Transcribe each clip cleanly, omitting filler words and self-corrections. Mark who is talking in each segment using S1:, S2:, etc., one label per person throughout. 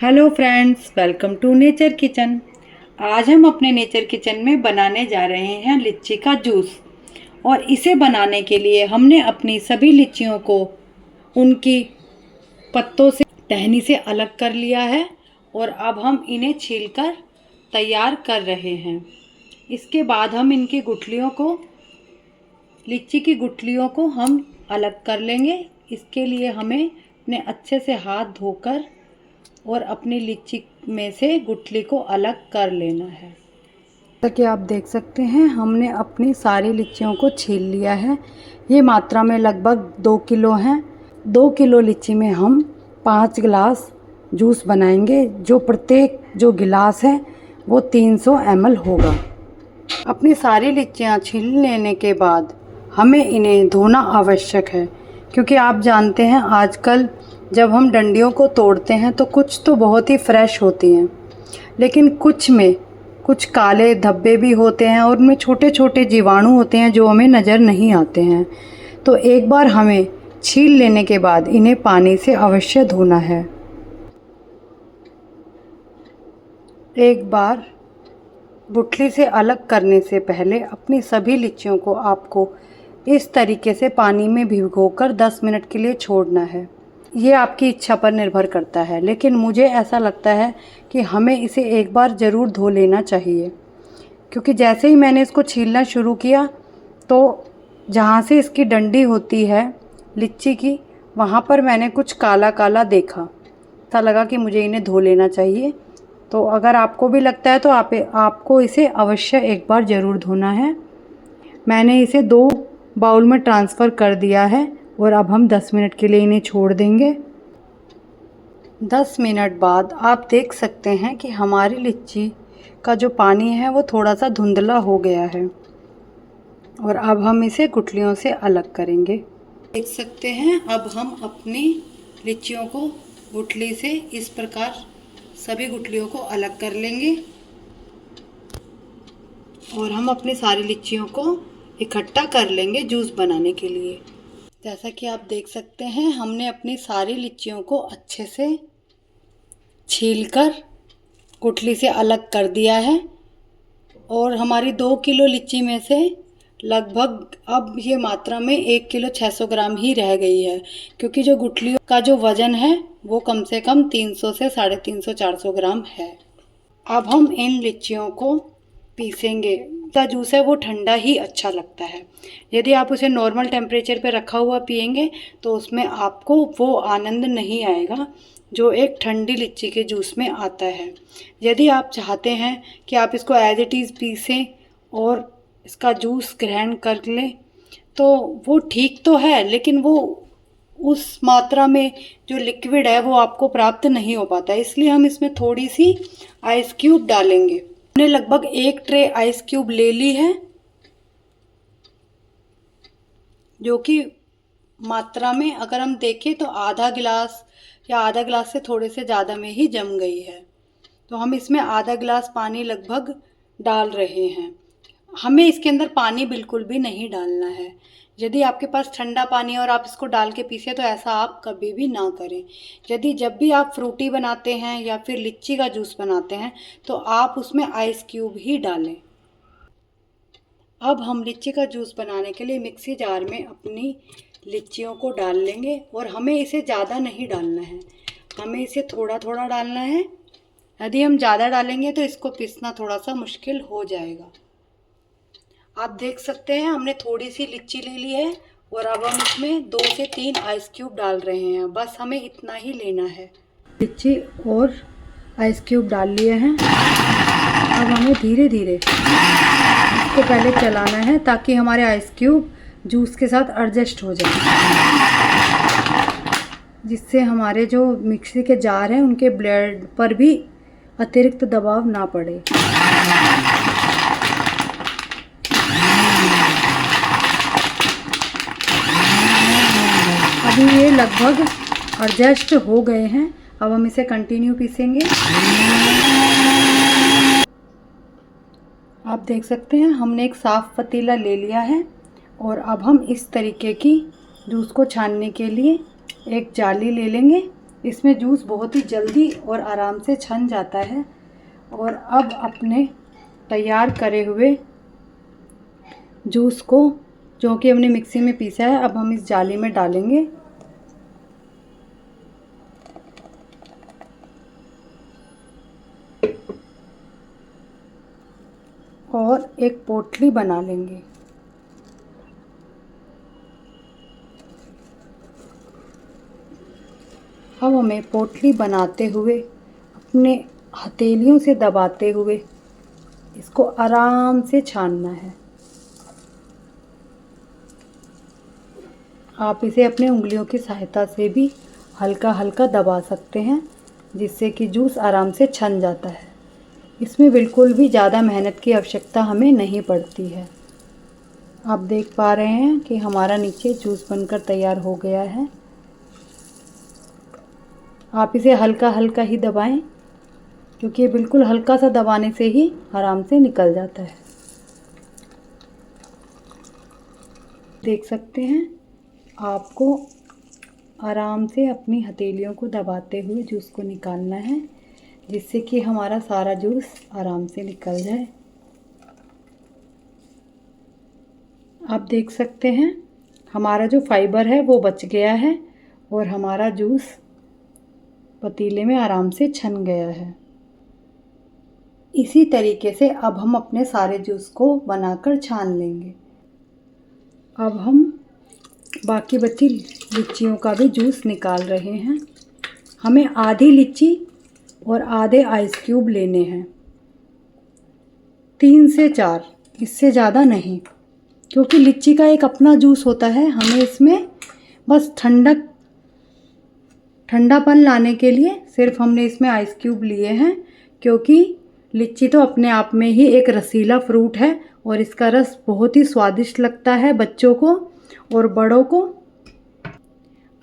S1: Hello friends, welcome to Nature Kitchen. आज हम अपने नेचर किचन में बनाने जा रहे हैं लीची का जूस। और इसे बनाने के लिए हमने अपनी सभी लीचियों को उनकी पत्तों से टहनी से अलग कर लिया है और अब हम इन्हें छीलकर तैयार कर रहे हैं। इसके बाद हम इनकी गुठलियों को लीची की गुठलियों को हम अलग कर लेंगे। इसके लिए हमें अपने अच्छे से हाथ धोकर और अपनी लीची में से गुठली को अलग कर लेना है। जैसा कि आप देख सकते हैं, हमने अपनी सारी लीचियों को छील लिया है। ये मात्रा में लगभग 2 किलो हैं। 2 किलो लीची में हम 5 गिलास जूस बनाएंगे, जो प्रत्येक जो गिलास है वो 300 ml होगा। अपनी सारी लीचियाँ छील लेने के बाद हमें इन्हें धोना आवश्यक है, क्योंकि आप जानते हैं आजकल जब हम डंडियों को तोड़ते हैं तो कुछ तो बहुत ही फ्रेश होती हैं, लेकिन कुछ में कुछ काले धब्बे भी होते हैं और उनमें छोटे छोटे जीवाणु होते हैं जो हमें नज़र नहीं आते हैं। तो एक बार हमें छील लेने के बाद इन्हें पानी से अवश्य धोना है। एक बार गुठली से अलग करने से पहले अपनी सभी लीचियों को आपको इस तरीके से पानी में भिगोकर 10 मिनट के लिए छोड़ना है। ये आपकी इच्छा पर निर्भर करता है, लेकिन मुझे ऐसा लगता है कि हमें इसे एक बार ज़रूर धो लेना चाहिए, क्योंकि जैसे ही मैंने इसको छीलना शुरू किया तो जहाँ से इसकी डंडी होती है लीची की, वहाँ पर मैंने कुछ काला काला देखा। ऐसा लगा कि मुझे इन्हें धो लेना चाहिए। तो अगर आपको भी लगता है तो आपको इसे अवश्य एक बार ज़रूर धोना है। मैंने इसे 2 बाउल में ट्रांसफ़र कर दिया है और अब हम 10 मिनट के लिए इन्हें छोड़ देंगे। 10 मिनट बाद आप देख सकते हैं कि हमारी लीची का जो पानी है वो थोड़ा सा धुंधला हो गया है और अब हम इसे गुठलियों से अलग करेंगे। देख सकते हैं, अब हम अपनी लीचियों को गुठली से इस प्रकार सभी गुठलियों को अलग कर लेंगे और हम अपनी सारी लीचियों को इकट्ठा कर लेंगे जूस बनाने के लिए। जैसा कि आप देख सकते हैं, हमने अपनी सारी लीचियों को अच्छे से छीलकर गुठली से अलग कर दिया है और हमारी 2 किलो लीची में से लगभग अब ये मात्रा में 1 किलो 600 ग्राम ही रह गई है, क्योंकि जो गुठलियों का जो वज़न है वो कम से कम 300 से 350 400 ग्राम है। अब हम इन लीचियों को पीसेंगे। का जूस है वो ठंडा ही अच्छा लगता है। यदि आप उसे नॉर्मल टेम्परेचर पे रखा हुआ पिएंगे तो उसमें आपको वो आनंद नहीं आएगा जो एक ठंडी लीची के जूस में आता है। यदि आप चाहते हैं कि आप इसको एज इट इज़ पीसें और इसका जूस ग्रहण कर लें तो वो ठीक तो है, लेकिन वो उस मात्रा में जो लिक्विड है वो आपको प्राप्त नहीं हो पाता। इसलिए हम इसमें थोड़ी सी आइस क्यूब डालेंगे। हमने लगभग 1 ट्रे आइस क्यूब ले ली है, जो कि मात्रा में अगर हम देखें तो आधा गिलास या आधा गिलास से थोड़े से ज़्यादा में ही जम गई है। तो हम इसमें आधा गिलास पानी लगभग डाल रहे हैं। हमें इसके अंदर पानी बिल्कुल भी नहीं डालना है। यदि आपके पास ठंडा पानी है और आप इसको डाल के पीसें तो ऐसा आप कभी भी ना करें। जब भी आप फ्रूटी बनाते हैं या फिर लीची का जूस बनाते हैं तो आप उसमें आइस क्यूब ही डालें। अब हम लीची का जूस बनाने के लिए मिक्सी जार में अपनी लीचियों को डाल लेंगे और हमें इसे ज़्यादा नहीं डालना है, हमें इसे थोड़ा थोड़ा डालना है। यदि हम ज़्यादा डालेंगे तो इसको पीसना थोड़ा सा मुश्किल हो जाएगा। आप देख सकते हैं, हमने थोड़ी सी लीची ले ली है और अब हम इसमें 2 से 3 आइस क्यूब डाल रहे हैं। बस हमें इतना ही लेना है। लीची और आइस क्यूब डाल लिए हैं। अब हमें धीरे धीरे इसको पहले चलाना है ताकि हमारे आइस क्यूब जूस के साथ एडजस्ट हो जाए, जिससे हमारे जो मिक्सी के जार हैं उनके ब्लेड पर भी अतिरिक्त दबाव ना पड़े। अभी ये लगभग एडजस्ट हो गए हैं। अब हम इसे कंटिन्यू पीसेंगे। आप देख सकते हैं, हमने एक साफ़ पतीला ले लिया है और अब हम इस तरीके की जूस को छानने के लिए एक जाली ले लेंगे इसमें जूस बहुत ही जल्दी और आराम से छन जाता है। और अब अपने तैयार करे हुए जूस को, जो कि हमने मिक्सी में पीसा है, अब हम इस जाली में डालेंगे। और एक पोटली बना लेंगे। अब हमें पोटली बनाते हुए अपने हथेलियों से दबाते हुए इसको आराम से छानना है। आप इसे अपने उंगलियों की सहायता से भी हल्का हल्का दबा सकते हैं, जिससे कि जूस आराम से छन जाता है। इसमें बिल्कुल भी ज़्यादा मेहनत की आवश्यकता हमें नहीं पड़ती है। आप देख पा रहे हैं कि हमारा नीचे जूस बनकर तैयार हो गया है। आप इसे हल्का हल्का ही दबाएं, क्योंकि ये बिल्कुल हल्का सा दबाने से ही आराम से निकल जाता है। देख सकते हैं, आपको आराम से अपनी हथेलियों को दबाते हुए जूस को निकालना है, जिससे कि हमारा सारा जूस आराम से निकल जाए। आप देख सकते हैं, हमारा जो फाइबर है वो बच गया है और हमारा जूस पतीले में आराम से छन गया है। इसी तरीके से अब हम अपने सारे जूस को बनाकर छान लेंगे। अब हम बाकी बची लीचियों का भी जूस निकाल रहे हैं। हमें आधी लीची और आधे आइस क्यूब लेने हैं, 3 से 4, इससे ज़्यादा नहीं, क्योंकि लीची का एक अपना जूस होता है। हमें इसमें बस ठंडापन लाने के लिए सिर्फ हमने इसमें आइस क्यूब लिए हैं, क्योंकि लीची तो अपने आप में ही एक रसीला फ्रूट है और इसका रस बहुत ही स्वादिष्ट लगता है बच्चों को और बड़ों को।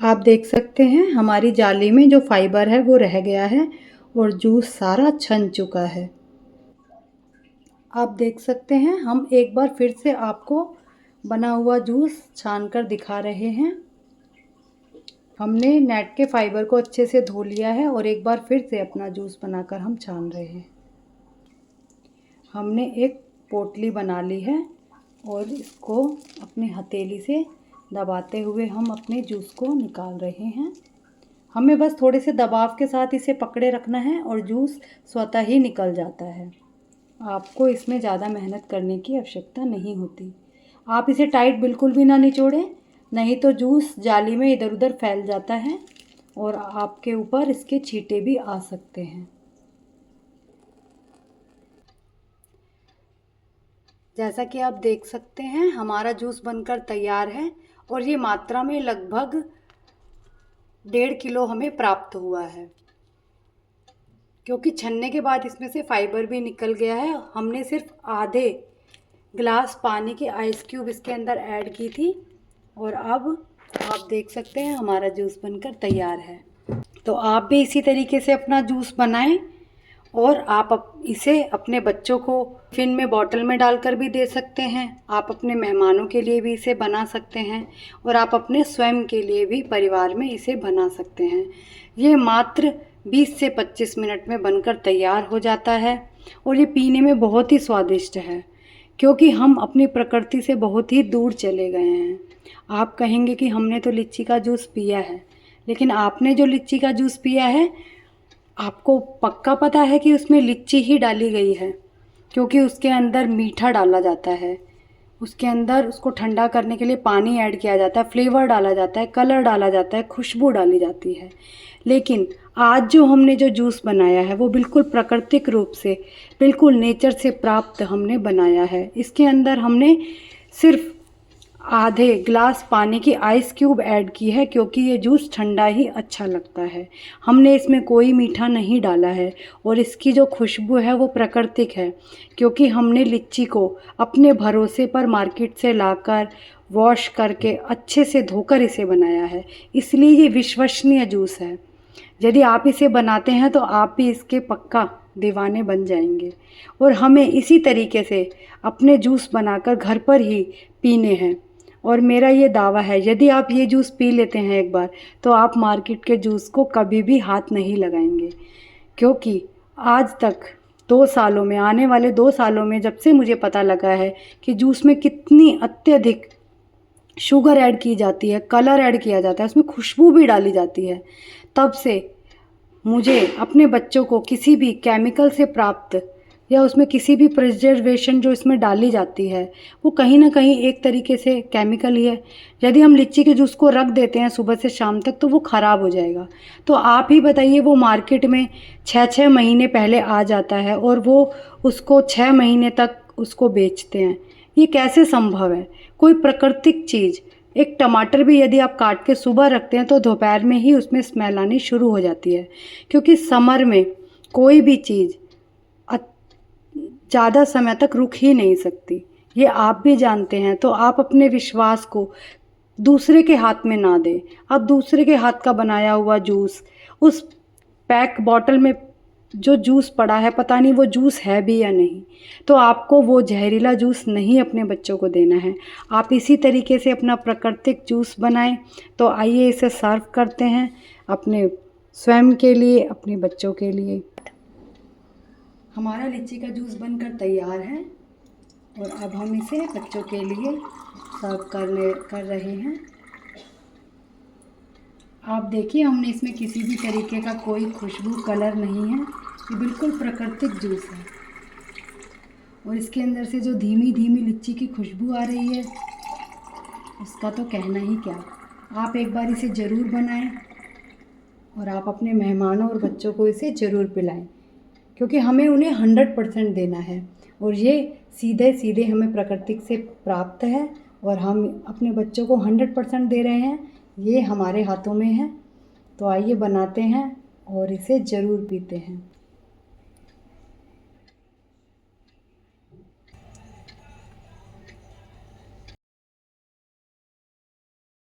S1: आप देख सकते हैं, हमारी जाली में जो फाइबर है वो रह गया है और जूस सारा छन चुका है। आप देख सकते हैं, हम एक बार फिर से आपको बना हुआ जूस छान कर दिखा रहे हैं। हमने नेट के फाइबर को अच्छे से धो लिया है और एक बार फिर से अपना जूस बनाकर हम छान रहे हैं। हमने एक पोटली बना ली है और इसको अपनी हथेली से दबाते हुए हम अपने जूस को निकाल रहे हैं। हमें बस थोड़े से दबाव के साथ इसे पकड़े रखना है और जूस स्वतः ही निकल जाता है। आपको इसमें ज़्यादा मेहनत करने की आवश्यकता नहीं होती। आप इसे टाइट बिल्कुल भी ना निचोड़ें, नहीं तो जूस जाली में इधर उधर फैल जाता है और आपके ऊपर इसके छींटे भी आ सकते हैं। जैसा कि आप देख सकते हैं, हमारा जूस बनकर तैयार है और ये मात्रा में लगभग 1.5 किलो हमें प्राप्त हुआ है, क्योंकि छन्ने के बाद इसमें से फाइबर भी निकल गया है। हमने सिर्फ आधे गिलास पानी की आइस क्यूब इसके अंदर ऐड की थी और अब आप देख सकते हैं हमारा जूस बनकर तैयार है। तो आप भी इसी तरीके से अपना जूस बनाएं और आप इसे अपने बच्चों को टिफ़िन में बॉटल में डालकर भी दे सकते हैं। आप अपने मेहमानों के लिए भी इसे बना सकते हैं और आप अपने स्वयं के लिए भी परिवार में इसे बना सकते हैं। ये मात्र 20 से 25 मिनट में बनकर तैयार हो जाता है और ये पीने में बहुत ही स्वादिष्ट है, क्योंकि हम अपनी प्रकृति से बहुत ही दूर चले गए हैं। आप कहेंगे कि हमने तो लीची का जूस पिया है, लेकिन आपने जो लीची का जूस पिया है, आपको पक्का पता है कि उसमें लीची ही डाली गई है, क्योंकि उसके अंदर मीठा डाला जाता है, उसके अंदर उसको ठंडा करने के लिए पानी ऐड किया जाता है, फ्लेवर डाला जाता है, कलर डाला जाता है, खुशबू डाली जाती है। लेकिन आज जो हमने जो जूस बनाया है वो बिल्कुल प्राकृतिक रूप से, बिल्कुल नेचर से प्राप्त हमने बनाया है। इसके अंदर हमने सिर्फ आधे गिलास पानी की आइस क्यूब ऐड की है, क्योंकि ये जूस ठंडा ही अच्छा लगता है। हमने इसमें कोई मीठा नहीं डाला है और इसकी जो खुशबू है वो प्राकृतिक है, क्योंकि हमने लीची को अपने भरोसे पर मार्केट से लाकर वॉश करके अच्छे से धोकर इसे बनाया है, इसलिए ये विश्वसनीय जूस है। यदि आप इसे बनाते हैं तो आप भी इसके पक्का दीवाने बन जाएंगे। और हमें इसी तरीके से अपने जूस बनाकर घर पर ही पीने हैं। और मेरा ये दावा है, यदि आप ये जूस पी लेते हैं एक बार, तो आप मार्केट के जूस को कभी भी हाथ नहीं लगाएंगे। क्योंकि आज तक 2 सालों में, आने वाले 2 सालों में, जब से मुझे पता लगा है कि जूस में कितनी अत्यधिक शुगर ऐड की जाती है, कलर ऐड किया जाता है, उसमें खुशबू भी डाली जाती है, तब से मुझे अपने बच्चों को किसी भी केमिकल से प्राप्त या उसमें किसी भी प्रिजर्वेशन जो इसमें डाली जाती है, वो कहीं ना कहीं एक तरीके से केमिकल ही है। यदि हम लिच्ची के जूस को रख देते हैं सुबह से शाम तक, तो वो ख़राब हो जाएगा। तो आप ही बताइए, वो मार्केट में 6-6 महीने पहले आ जाता है और वो उसको 6 महीने तक उसको बेचते हैं। ये कैसे संभव है? कोई प्राकृतिक चीज़, एक टमाटर भी यदि आप काट के सुबह रखते हैं तो दोपहर में ही उसमें स्मेल आनी शुरू हो जाती है। क्योंकि समर में कोई भी चीज़ ज़्यादा समय तक रुक ही नहीं सकती, ये आप भी जानते हैं। तो आप अपने विश्वास को दूसरे के हाथ में ना दें। आप दूसरे के हाथ का बनाया हुआ जूस, उस पैक बॉटल में जो जूस पड़ा है, पता नहीं वो जूस है भी या नहीं, तो आपको वो जहरीला जूस नहीं अपने बच्चों को देना है। आप इसी तरीके से अपना प्राकृतिक जूस बनाएं। तो आइए इसे सर्व करते हैं अपने स्वयं के लिए, अपने बच्चों के लिए। हमारा लिच्ची का जूस बनकर तैयार है और अब हम इसे बच्चों के लिए सर्व कर रहे हैं। आप देखिए, हमने इसमें किसी भी तरीके का कोई खुशबू, कलर नहीं है। ये बिल्कुल प्राकृतिक जूस है और इसके अंदर से जो धीमी धीमी लिच्ची की खुशबू आ रही है, उसका तो कहना ही क्या। आप एक बार इसे ज़रूर बनाएं और आप अपने मेहमानों और बच्चों को इसे ज़रूर पिलाएं, क्योंकि हमें उन्हें 100% देना है और ये सीधे सीधे हमें प्रकृति से प्राप्त है और हम अपने बच्चों को 100% दे रहे हैं। ये हमारे हाथों में है। तो आइए बनाते हैं और इसे ज़रूर पीते हैं।